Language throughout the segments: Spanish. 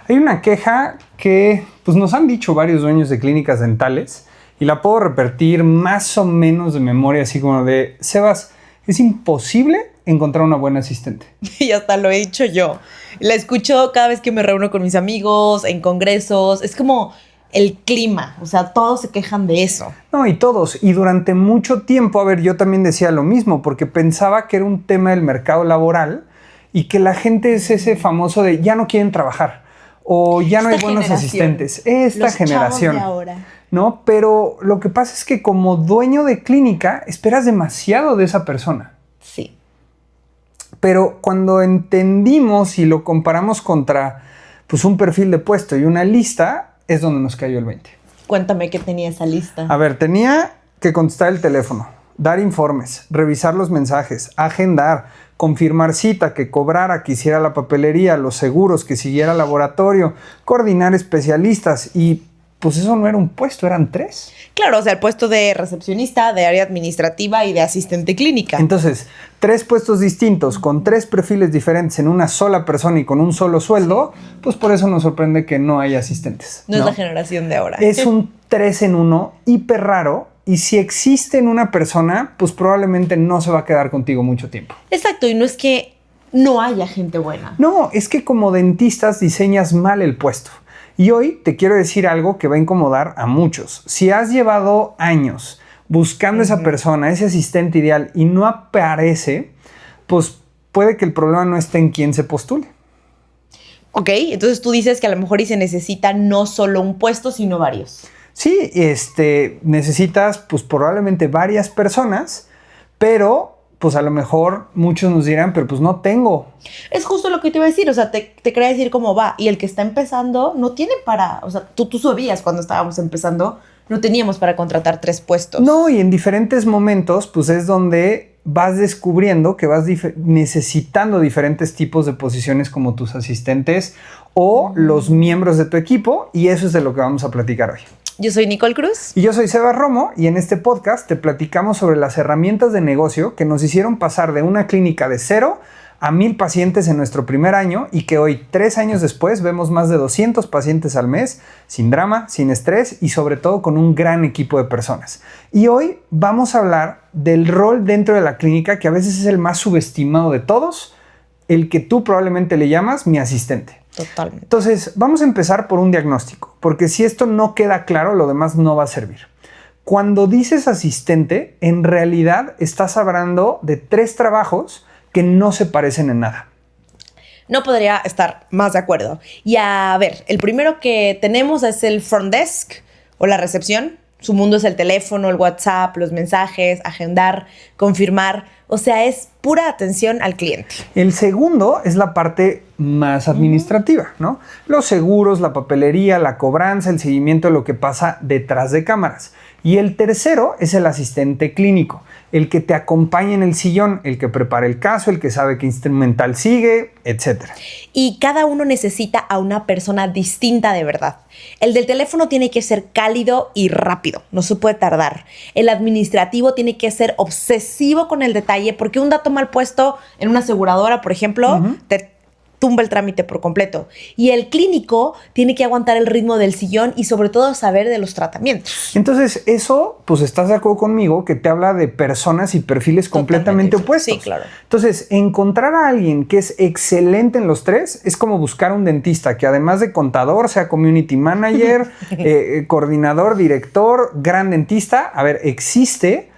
Hay una queja que pues, nos han dicho varios dueños de clínicas dentales y la puedo repetir más o menos de memoria, así como de, Sebas, es imposible encontrar una buena asistente. Y hasta lo he dicho yo. La escucho cada vez que me reúno con mis amigos, en congresos. Es como el clima, o sea, todos se quejan de eso. No, y todos. Y durante mucho tiempo, a ver, yo también decía lo mismo, porque pensaba que era un tema del mercado laboral y que la gente es ese famoso de ya no quieren trabajar o ya no hay buenos asistentes. Esta generación. Los chavos de ahora. ¿No? Pero lo que pasa es que como dueño de clínica esperas demasiado de esa persona. Sí. Pero cuando entendimos y lo comparamos contra pues, un perfil de puesto y una lista, es donde nos cayó el 20. Cuéntame qué tenía esa lista. A ver, tenía que contestar el teléfono, dar informes, revisar los mensajes, agendar, confirmar cita, que cobrara, que hiciera la papelería, los seguros, que siguiera laboratorio, coordinar especialistas y pues eso no era un puesto, eran 3. Claro, o sea, el puesto de recepcionista, de área administrativa y de asistente clínica. Entonces, 3 puestos distintos, con 3 perfiles diferentes en una sola persona y con un solo sueldo, pues por eso nos sorprende que no haya asistentes. No es la generación de ahora. Es un 3 en 1 hiper raro y si existe en una persona, pues probablemente no se va a quedar contigo mucho tiempo. Exacto, y no es que no haya gente buena. No, es que como dentistas diseñas mal el puesto. Y hoy te quiero decir algo que va a incomodar a muchos. Si has llevado años buscando esa persona, ese asistente ideal, y no aparece, pues puede que el problema no esté en quién se postule. Ok, entonces tú dices que a lo mejor y se necesita no solo un puesto, sino varios. Sí, necesitas pues probablemente varias personas, pero pues a lo mejor muchos nos dirán, pero pues no tengo. Es justo lo que te iba a decir, o sea, te quería decir cómo va. Y el que está empezando no tiene para, o sea, tú sabías cuando estábamos empezando, no teníamos para contratar 3 puestos. No, y en diferentes momentos, pues es donde vas descubriendo que vas necesitando diferentes tipos de posiciones como tus asistentes o los miembros de tu equipo, y eso es de lo que vamos a platicar hoy. Yo soy Nicole Cruz. Y yo soy Sebas Romo, y en este podcast te platicamos sobre las herramientas de negocio que nos hicieron pasar de una clínica de 0 a 1000 pacientes en nuestro primer año y que hoy, 3 años después, vemos más de 200 pacientes al mes, sin drama, sin estrés y sobre todo con un gran equipo de personas. Y hoy vamos a hablar del rol dentro de la clínica que a veces es el más subestimado de todos, el que tú probablemente le llamas mi asistente. Totalmente. Entonces, vamos a empezar por un diagnóstico, porque si esto no queda claro, lo demás no va a servir. Cuando dices asistente, en realidad estás hablando de 3 trabajos que no se parecen en nada. No podría estar más de acuerdo. Y a ver, el primero que tenemos es el front desk o la recepción. Su mundo es el teléfono, el WhatsApp, los mensajes, agendar, confirmar. O sea, es pura atención al cliente. El segundo es la parte más administrativa, ¿no? Los seguros, la papelería, la cobranza, el seguimiento de lo que pasa detrás de cámaras. Y el tercero es el asistente clínico, el que te acompaña en el sillón, el que prepara el caso, el que sabe qué instrumental sigue, etc. Y cada uno necesita a una persona distinta de verdad. El del teléfono tiene que ser cálido y rápido, no se puede tardar. El administrativo tiene que ser obsesivo con el detalle, porque un dato mal puesto en una aseguradora, por ejemplo, te tumba el trámite por completo. Y el clínico tiene que aguantar el ritmo del sillón y sobre todo saber de los tratamientos. Entonces eso, pues estás de acuerdo conmigo, que te habla de personas y perfiles completamente opuestos. Sí, claro. Entonces, encontrar a alguien que es excelente en los 3 es como buscar un dentista que además de contador sea community manager, coordinador, director, gran dentista. A ver, existe,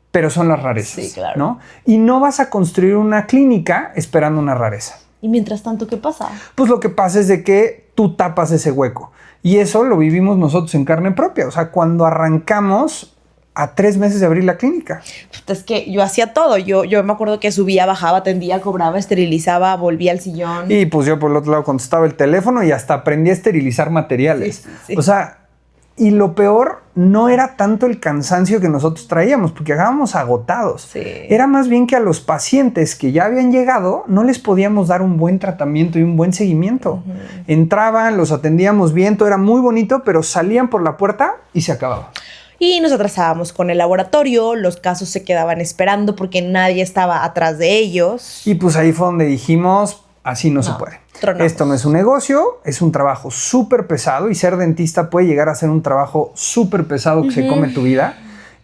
pero son las rarezas. Sí, claro. ¿No? Y no vas a construir una clínica esperando una rareza. Y mientras tanto, ¿qué pasa? Pues lo que pasa es de que tú tapas ese hueco. Y eso lo vivimos nosotros en carne propia. O sea, cuando arrancamos a 3 meses de abrir la clínica. Es que yo hacía todo. Yo me acuerdo que subía, bajaba, atendía, cobraba, esterilizaba, volvía al sillón. Y pues yo por el otro lado contestaba el teléfono y hasta aprendí a esterilizar materiales. Sí. O sea, y lo peor no era tanto el cansancio que nosotros traíamos, porque acabábamos agotados. Sí. Era más bien que a los pacientes que ya habían llegado no les podíamos dar un buen tratamiento y un buen seguimiento. Entraban, los atendíamos bien, todo era muy bonito, pero salían por la puerta y se acababa. Y nos atrasábamos con el laboratorio, los casos se quedaban esperando porque nadie estaba atrás de ellos. Y pues ahí fue donde dijimos, así no se puede. Tronamos. Esto no es un negocio, es un trabajo súper pesado y ser dentista puede llegar a ser un trabajo súper pesado que se come tu vida.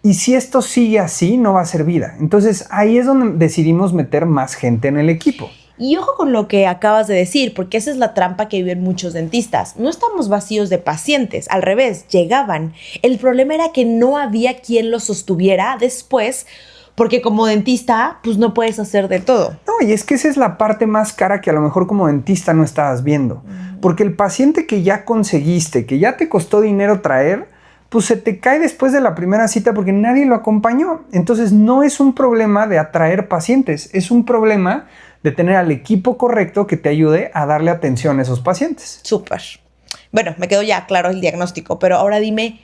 Y si esto sigue así, no va a ser vida. Entonces ahí es donde decidimos meter más gente en el equipo. Y ojo con lo que acabas de decir, porque esa es la trampa que viven muchos dentistas. No estamos vacíos de pacientes, al revés, llegaban. El problema era que no había quien los sostuviera después, porque como dentista, pues no puedes hacer de todo. No, y es que esa es la parte más cara que a lo mejor como dentista no estabas viendo. Porque el paciente que ya conseguiste, que ya te costó dinero traer, pues se te cae después de la primera cita porque nadie lo acompañó. Entonces no es un problema de atraer pacientes, es un problema de tener al equipo correcto que te ayude a darle atención a esos pacientes. Súper. Bueno, me quedó ya claro el diagnóstico, pero ahora dime,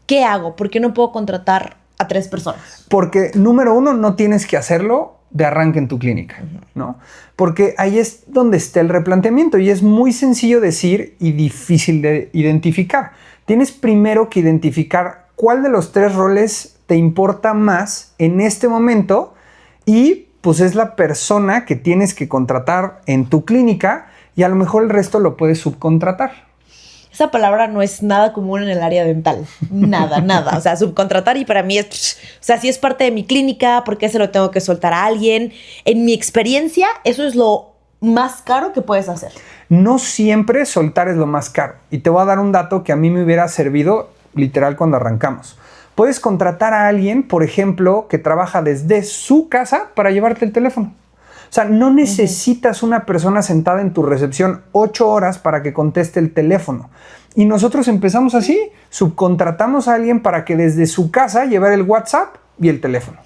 ¿qué hago? ¿Por qué no puedo contratar a 3 personas? Porque, número 1, no tienes que hacerlo de arranque en tu clínica, ¿no? Porque ahí es donde está el replanteamiento y es muy sencillo decir y difícil de identificar. Tienes primero que identificar cuál de los 3 roles te importa más en este momento y pues es la persona que tienes que contratar en tu clínica y a lo mejor el resto lo puedes subcontratar. Esa palabra no es nada común en el área dental. Nada, nada. O sea, subcontratar y para mí es... O sea, si es parte de mi clínica, ¿por qué se lo tengo que soltar a alguien? En mi experiencia, eso es lo más caro que puedes hacer. No siempre soltar es lo más caro. Y te voy a dar un dato que a mí me hubiera servido literal cuando arrancamos. Puedes contratar a alguien, por ejemplo, que trabaja desde su casa para llevarte el teléfono. O sea, no necesitas una persona sentada en tu recepción 8 horas para que conteste el teléfono. Y nosotros empezamos así, subcontratamos a alguien para que desde su casa llevara el WhatsApp y el teléfono.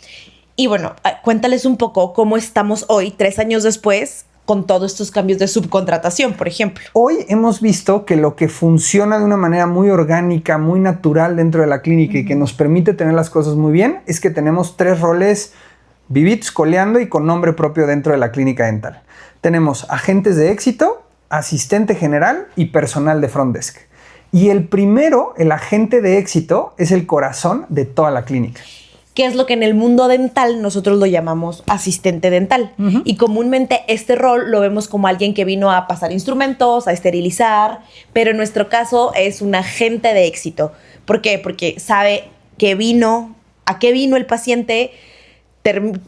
Y bueno, cuéntales un poco cómo estamos hoy, 3 años después, con todos estos cambios de subcontratación, por ejemplo. Hoy hemos visto que lo que funciona de una manera muy orgánica, muy natural dentro de la clínica y que nos permite tener las cosas muy bien, es que tenemos 3 roles vivitos, coleando y con nombre propio dentro de la clínica dental. Tenemos agentes de éxito, asistente general y personal de front desk. Y el primero, el agente de éxito, es el corazón de toda la clínica. Que es lo que en el mundo dental nosotros lo llamamos asistente dental. Y comúnmente este rol lo vemos como alguien que vino a pasar instrumentos, a esterilizar, pero en nuestro caso es un agente de éxito. ¿Por qué? Porque sabe que vino, a qué vino el paciente,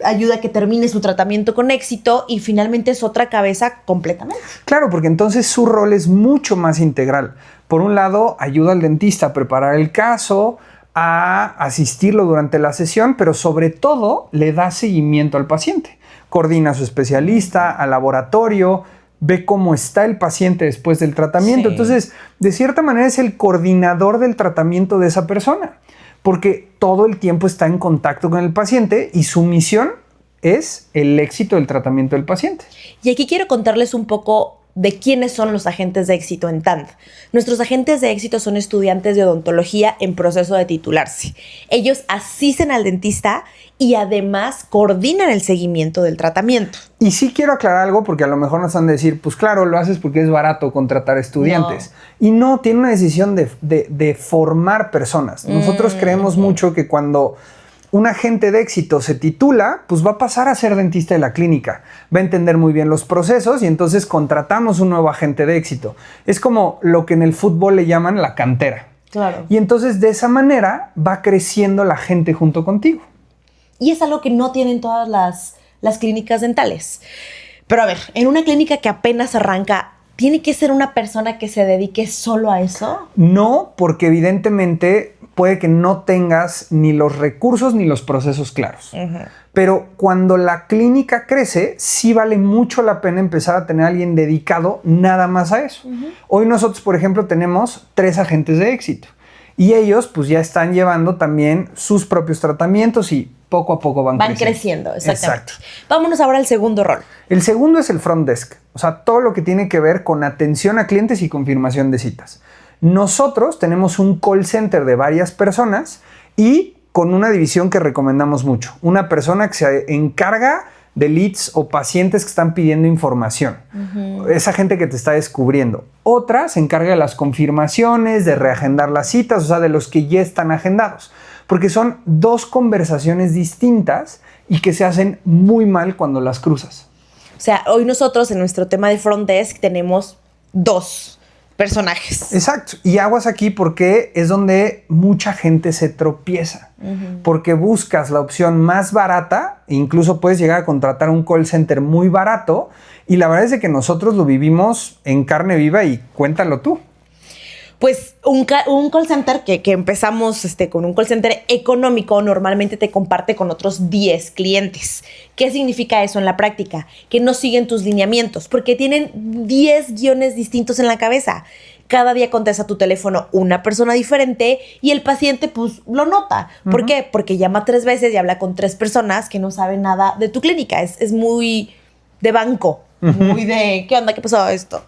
ayuda a que termine su tratamiento con éxito y finalmente es otra cabeza completamente. Claro, porque entonces su rol es mucho más integral. Por un lado, ayuda al dentista a preparar el caso, a asistirlo durante la sesión, pero sobre todo le da seguimiento al paciente. Coordina a su especialista, al laboratorio, ve cómo está el paciente después del tratamiento. Sí. Entonces, de cierta manera es el coordinador del tratamiento de esa persona, porque todo el tiempo está en contacto con el paciente y su misión es el éxito del tratamiento del paciente. Y aquí quiero contarles un poco de quiénes son los agentes de éxito en TAND. Nuestros agentes de éxito son estudiantes de odontología en proceso de titularse. Ellos asisten al dentista y además coordinan el seguimiento del tratamiento. Y sí quiero aclarar algo porque a lo mejor nos van a decir, pues claro, lo haces porque es barato contratar estudiantes. No. Y no, tiene una decisión de formar personas. Nosotros creemos mucho que cuando un agente de éxito se titula, pues va a pasar a ser dentista de la clínica. Va a entender muy bien los procesos y entonces contratamos un nuevo agente de éxito. Es como lo que en el fútbol le llaman la cantera. Claro. Y entonces de esa manera va creciendo la gente junto contigo. Y es algo que no tienen todas las clínicas dentales. Pero a ver, en una clínica que apenas arranca, ¿tiene que ser una persona que se dedique solo a eso? No, porque evidentemente puede que no tengas ni los recursos ni los procesos claros. Pero cuando la clínica crece, sí vale mucho la pena empezar a tener a alguien dedicado nada más a eso. Hoy nosotros, por ejemplo, tenemos 3 agentes de éxito. Y ellos pues ya están llevando también sus propios tratamientos y poco a poco van creciendo. Exactamente. Exacto. Vámonos ahora al segundo rol. El segundo es el front desk. O sea, todo lo que tiene que ver con atención a clientes y confirmación de citas. Nosotros tenemos un call center de varias personas y con una división que recomendamos mucho. Una persona que se encarga de leads o pacientes que están pidiendo información. Esa gente que te está descubriendo. Otra se encarga de las confirmaciones, de reagendar las citas, o sea, de los que ya están agendados. Porque son 2 conversaciones distintas y que se hacen muy mal cuando las cruzas. O sea, hoy nosotros en nuestro tema de front desk tenemos 2 personajes. Exacto. Y aguas aquí porque es donde mucha gente se tropieza. Porque buscas la opción más barata, incluso puedes llegar a contratar un call center muy barato, y la verdad es que nosotros lo vivimos en carne viva y cuéntalo tú. Pues un call center que empezamos con un call center económico normalmente te comparte con otros 10 clientes. ¿Qué significa eso en la práctica? Que no siguen tus lineamientos porque tienen 10 guiones distintos en la cabeza. Cada día contesta tu teléfono una persona diferente y el paciente pues lo nota. ¿Por qué? Porque llama 3 veces y habla con 3 personas que no saben nada de tu clínica. Es muy de banco, muy de ¿qué onda? ¿Qué pasó esto?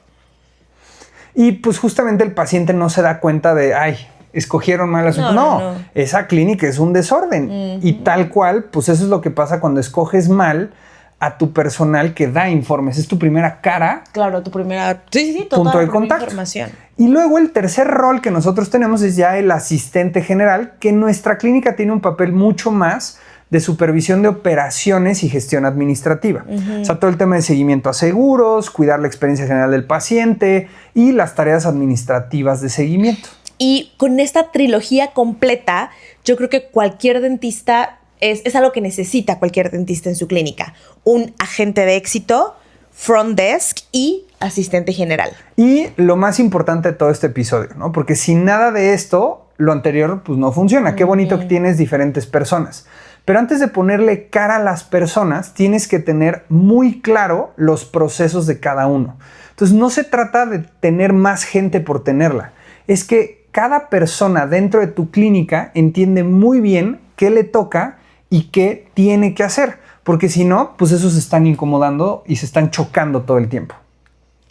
Y pues justamente el paciente no se da cuenta de, ay, escogieron mal a su... No, esa clínica es un desorden. Y tal cual, pues eso es lo que pasa cuando escoges mal a tu personal que da informes. Es tu primera cara. Claro, tu primera... Sí, punto de contacto. Información. Y luego el tercer rol que nosotros tenemos es ya el asistente general, que en nuestra clínica tiene un papel mucho más de supervisión de operaciones y gestión administrativa. O sea, todo el tema de seguimiento a seguros, cuidar la experiencia general del paciente y las tareas administrativas de seguimiento. Y con esta trilogía completa, yo creo que cualquier dentista es algo que necesita cualquier dentista en su clínica. Un agente de éxito, front desk y asistente general. Y lo más importante de todo este episodio, ¿no? Porque sin nada de esto, lo anterior pues no funciona. Qué bonito que tienes diferentes personas. Pero antes de ponerle cara a las personas, tienes que tener muy claro los procesos de cada uno. Entonces, no se trata de tener más gente por tenerla. Es que cada persona dentro de tu clínica entiende muy bien qué le toca y qué tiene que hacer. Porque si no, pues esos se están incomodando y se están chocando todo el tiempo.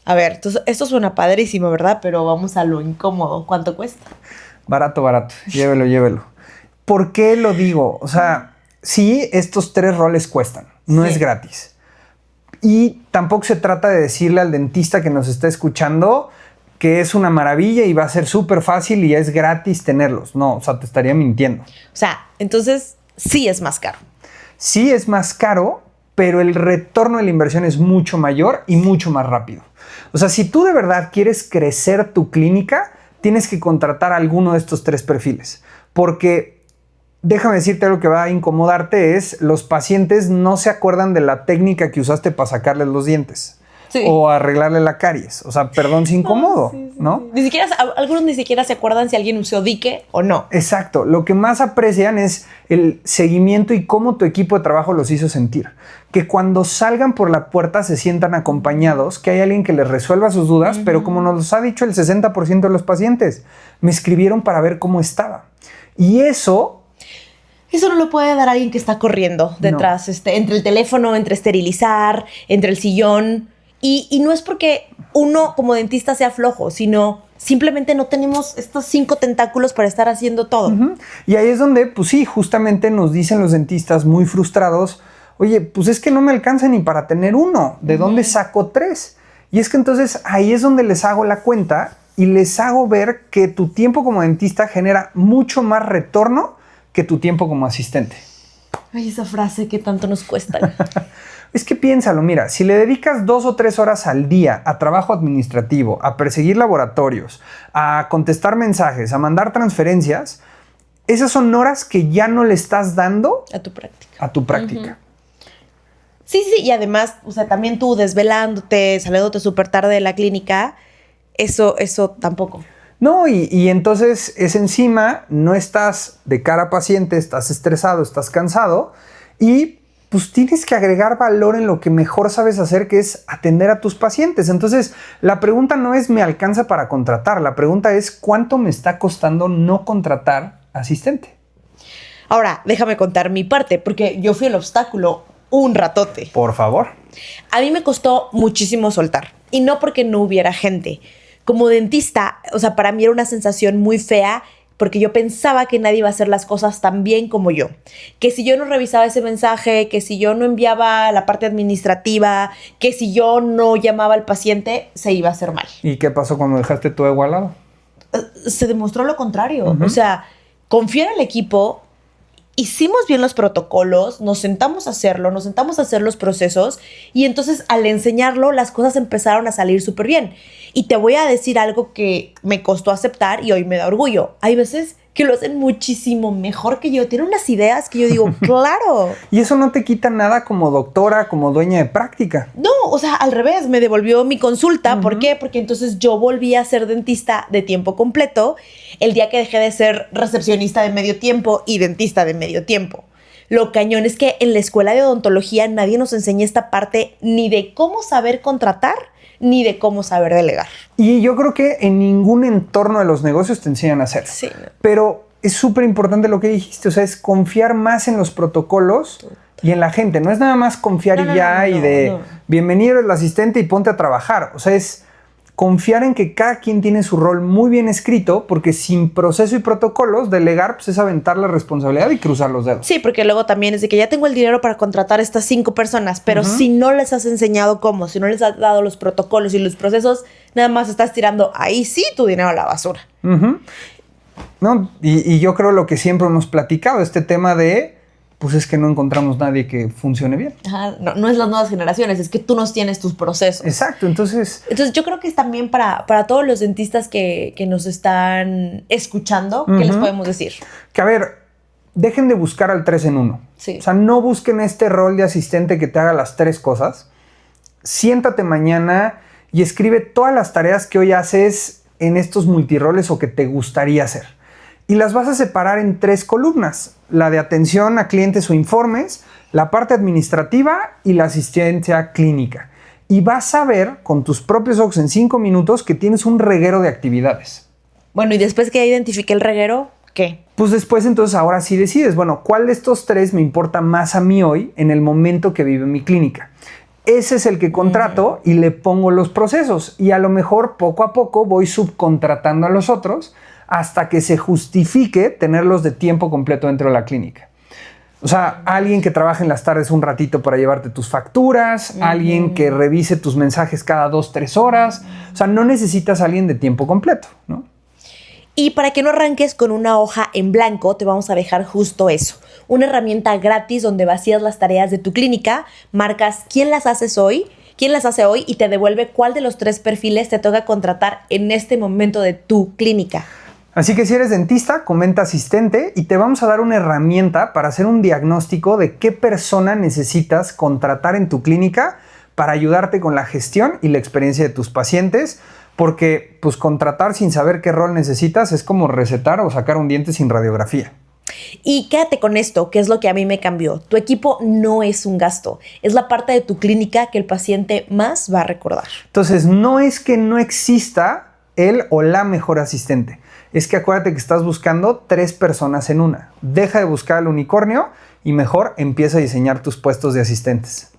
A ver, entonces, esto suena padrísimo, ¿verdad? Pero vamos a lo incómodo. ¿Cuánto cuesta? Barato. Llévelo. ¿Por qué lo digo? O sea... Sí, estos 3 roles cuestan, no es gratis. Y tampoco se trata de decirle al dentista que nos está escuchando que es una maravilla y va a ser súper fácil y es gratis tenerlos. No, o sea, te estaría mintiendo. O sea, entonces sí es más caro. Sí es más caro, pero el retorno de la inversión es mucho mayor y mucho más rápido. O sea, si tú de verdad quieres crecer tu clínica, tienes que contratar a alguno de estos 3 perfiles. Porque... déjame decirte algo que va a incomodarte, es los pacientes no se acuerdan de la técnica que usaste para sacarles los dientes. Sí. O arreglarle la caries. O sea, perdón, es incómodo, ¿no? Algunos ni siquiera se acuerdan si alguien usó dique o no. Exacto. Lo que más aprecian es el seguimiento y cómo tu equipo de trabajo los hizo sentir. Que cuando salgan por la puerta se sientan acompañados, que hay alguien que les resuelva sus dudas, pero como nos ha dicho el 60% de los pacientes, me escribieron para ver cómo estaba. Y eso no lo puede dar alguien que está corriendo detrás, entre el teléfono, entre esterilizar, entre el sillón. Y no es porque uno como dentista sea flojo, sino simplemente no tenemos estos 5 tentáculos para estar haciendo todo. Y ahí es donde, pues sí, justamente nos dicen los dentistas muy frustrados, oye, pues es que no me alcanza ni para tener uno. ¿De dónde saco 3? Y es que entonces ahí es donde les hago la cuenta y les hago ver que tu tiempo como dentista genera mucho más retorno que tu tiempo como asistente. Ay, esa frase que tanto nos cuesta. Es que piénsalo, mira, si le dedicas 2 o 3 horas al día a trabajo administrativo, a perseguir laboratorios, a contestar mensajes, a mandar transferencias, esas son horas que ya no le estás dando a tu práctica. Sí, y además, o sea, también tú desvelándote, saliéndote súper tarde de la clínica, eso tampoco. No, y entonces es encima, no estás de cara a paciente, estás estresado, estás cansado y pues tienes que agregar valor en lo que mejor sabes hacer, que es atender a tus pacientes. Entonces, la pregunta no es ¿me alcanza para contratar? La pregunta es ¿cuánto me está costando no contratar asistente? Ahora, déjame contar mi parte, porque yo fui el obstáculo un ratote. Por favor. A mí me costó muchísimo soltar, y no porque no hubiera gente. Como dentista, o sea, para mí era una sensación muy fea porque yo pensaba que nadie iba a hacer las cosas tan bien como yo. Que si yo no revisaba ese mensaje, que si yo no enviaba la parte administrativa, que si yo no llamaba al paciente, se iba a hacer mal. ¿Y qué pasó cuando dejaste tu ego al lado? Se demostró lo contrario. O sea, confié en el equipo hicimos bien los protocolos, nos sentamos a hacerlo, nos sentamos a hacer los procesos y entonces al enseñarlo las cosas empezaron a salir súper bien. Y te voy a decir algo que me costó aceptar y hoy me da orgullo. Hay veces que lo hacen muchísimo mejor que yo. Tienen unas ideas que yo digo, claro. Y eso no te quita nada como doctora, como dueña de práctica. No, o sea, al revés, me devolvió mi consulta. ¿Por qué? Porque entonces yo volví a ser dentista de tiempo completo el día que dejé de ser recepcionista de medio tiempo y dentista de medio tiempo. Lo cañón es que en la escuela de odontología nadie nos enseña esta parte ni de cómo saber contratar ni de cómo saber delegar. Y yo creo que en ningún entorno de los negocios te enseñan a hacerlo. Sí. Pero es súper importante lo que dijiste, o sea, es confiar más en los protocolos y en la gente. No es nada más confiar bienvenido el asistente y ponte a trabajar. O sea, es confiar en que cada quien tiene su rol muy bien escrito, porque sin proceso y protocolos, delegar pues, es aventar la responsabilidad y cruzar los dedos. Sí, porque luego también es de que ya tengo el dinero para contratar a estas 5 personas, pero si no les has enseñado cómo, si no les has dado los protocolos y los procesos, nada más estás tirando ahí sí tu dinero a la basura. ¿No? Y yo creo lo que siempre hemos platicado, este tema de pues es que no encontramos nadie que funcione bien. Ajá, no es las nuevas generaciones, es que tú no tienes tus procesos. Exacto, entonces yo creo que es también para todos los dentistas que nos están escuchando, ¿qué les podemos decir? Que a ver, dejen de buscar al 3 en 1. Sí. O sea, no busquen este rol de asistente que te haga las 3 cosas. Siéntate mañana y escribe todas las tareas que hoy haces en estos multiroles o que te gustaría hacer. Y las vas a separar en 3 columnas. La de atención a clientes o informes, la parte administrativa y la asistencia clínica. Y vas a ver con tus propios ojos en 5 minutos que tienes un reguero de actividades. Bueno, y después que ya identifiqué el reguero, ¿qué? Pues después entonces ahora sí decides, bueno, ¿cuál de estos 3 me importa más a mí hoy en el momento que vive mi clínica? Ese es el que contrato y le pongo los procesos. Y a lo mejor poco a poco voy subcontratando a los otros hasta que se justifique tenerlos de tiempo completo dentro de la clínica. O sea, alguien que trabaje en las tardes un ratito para llevarte tus facturas, alguien que revise tus mensajes cada 2-3 horas. O sea, no necesitas a alguien de tiempo completo, ¿no? Y para que no arranques con una hoja en blanco, te vamos a dejar justo eso. Una herramienta gratis donde vacías las tareas de tu clínica, marcas quién las hace hoy y te devuelve cuál de los 3 perfiles te toca contratar en este momento de tu clínica. Así que si eres dentista, comenta asistente y te vamos a dar una herramienta para hacer un diagnóstico de qué persona necesitas contratar en tu clínica para ayudarte con la gestión y la experiencia de tus pacientes, porque pues contratar sin saber qué rol necesitas es como recetar o sacar un diente sin radiografía. Y quédate con esto, que es lo que a mí me cambió. Tu equipo no es un gasto, es la parte de tu clínica que el paciente más va a recordar. Entonces, no es que no exista el o la mejor asistente. Es que acuérdate que estás buscando 3 personas en una. Deja de buscar al unicornio y mejor empieza a diseñar tus puestos de asistentes.